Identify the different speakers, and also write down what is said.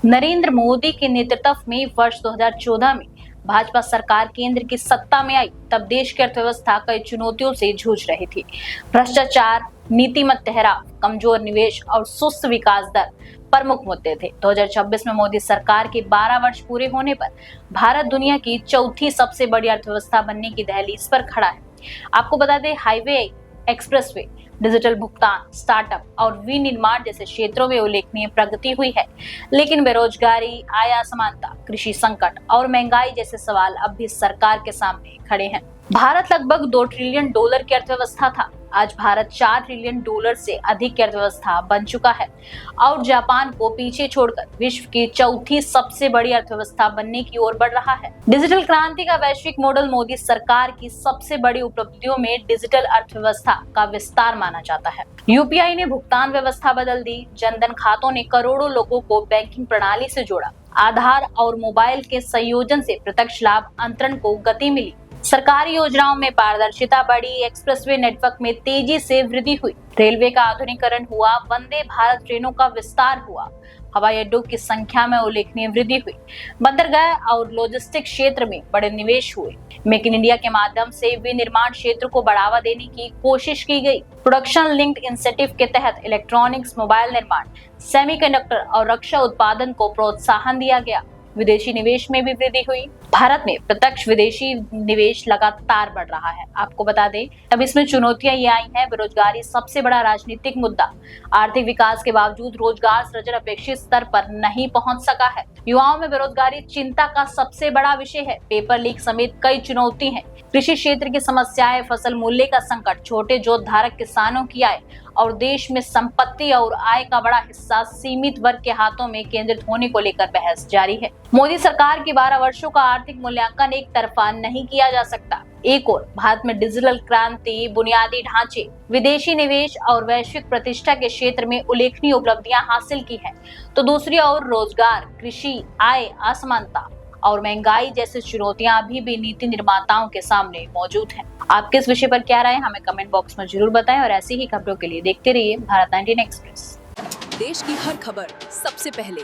Speaker 1: नरेंद्र मोदी के नेतृत्व में वर्ष 2014 में भाजपा सरकार केंद्र की सत्ता में आई, तब देश की अर्थव्यवस्था कई चुनौतियों से जूझ रही थी। भ्रष्टाचार, नीतिमत ठहराव, कमजोर निवेश और सुस्त विकास दर प्रमुख मुद्दे थे। 2026 में मोदी सरकार के 12 वर्ष पूरे होने पर भारत दुनिया की चौथी सबसे बड़ी अर्थव्यवस्था बनने की दहलीज पर खड़ा है। आपको बता दें, हाईवे, एक्सप्रेसवे, डिजिटल भुगतान, स्टार्टअप और विनिर्माण जैसे क्षेत्रों में उल्लेखनीय प्रगति हुई है, लेकिन बेरोजगारी, आय असमानता, कृषि संकट और महंगाई जैसे सवाल अब भी सरकार के सामने खड़े हैं। भारत लगभग $2 ट्रिलियन की अर्थव्यवस्था था। आज भारत $4 ट्रिलियन से अधिक की अर्थव्यवस्था बन चुका है और जापान को पीछे छोड़कर विश्व की चौथी सबसे बड़ी अर्थव्यवस्था बनने की ओर बढ़ रहा है। डिजिटल क्रांति का वैश्विक मॉडल मोदी सरकार की सबसे बड़ी उपलब्धियों में डिजिटल अर्थव्यवस्था का विस्तार माना जाता है। यूपीआई ने भुगतान व्यवस्था बदल दी, जनधन खातों ने करोड़ों लोगों को बैंकिंग प्रणाली से जोड़ा, आधार और मोबाइल के संयोजन से प्रत्यक्ष लाभ अंतरण को गति मिली, सरकारी योजनाओं में पारदर्शिता बढ़ी, एक्सप्रेसवे नेटवर्क में तेजी से वृद्धि हुई, रेलवे का आधुनिकीकरण हुआ, वंदे भारत ट्रेनों का विस्तार हुआ, हवाई अड्डों की संख्या में उल्लेखनीय वृद्धि हुई, बंदरगाह और लॉजिस्टिक क्षेत्र में बड़े निवेश हुए, मेक इन इंडिया के माध्यम से विनिर्माण क्षेत्र को बढ़ावा देने की कोशिश की गई, प्रोडक्शन लिंक्ड इंसेंटिव के तहत इलेक्ट्रॉनिक्स, मोबाइल निर्माण, सेमीकंडक्टर और रक्षा उत्पादन को प्रोत्साहन दिया गया, विदेशी निवेश में भी वृद्धि हुई। भारत में प्रत्यक्ष विदेशी निवेश लगातार बढ़ रहा है। आपको बता दें, अब इसमें चुनौतियां ये आई हैं, बेरोजगारी सबसे बड़ा राजनीतिक मुद्दा। आर्थिक विकास के बावजूद रोजगार सृजन अपेक्षित स्तर पर नहीं पहुंच सका है। युवाओं में बेरोजगारी चिंता का सबसे बड़ा विषय है। पेपर लीक समेत कई चुनौती हैं। कृषि क्षेत्र की समस्याएं, फसल मूल्य का संकट, छोटे जोत धारक किसानों की आय और देश में संपत्ति और आय का बड़ा हिस्सा सीमित वर्ग के हाथों में केंद्रित होने को लेकर बहस जारी है। मोदी सरकार के 12 वर्षों का आर्थिक मूल्यांकन एक तरफा नहीं किया जा सकता। एक ओर भारत में डिजिटल क्रांति, बुनियादी ढांचे, विदेशी निवेश और वैश्विक प्रतिष्ठा के क्षेत्र में उल्लेखनीय उपलब्धियां हासिल की है, तो दूसरी ओर रोजगार, कृषि, आय असमानता और महंगाई जैसी चुनौतियां अभी भी नीति निर्माताओं के सामने मौजूद हैं। आपके इस विषय पर क्या राय है, हमें कमेंट बॉक्स में जरूर बताएं और ऐसी ही खबरों के लिए देखते रहिए भारत 19 एक्सप्रेस।
Speaker 2: देश की हर खबर सबसे पहले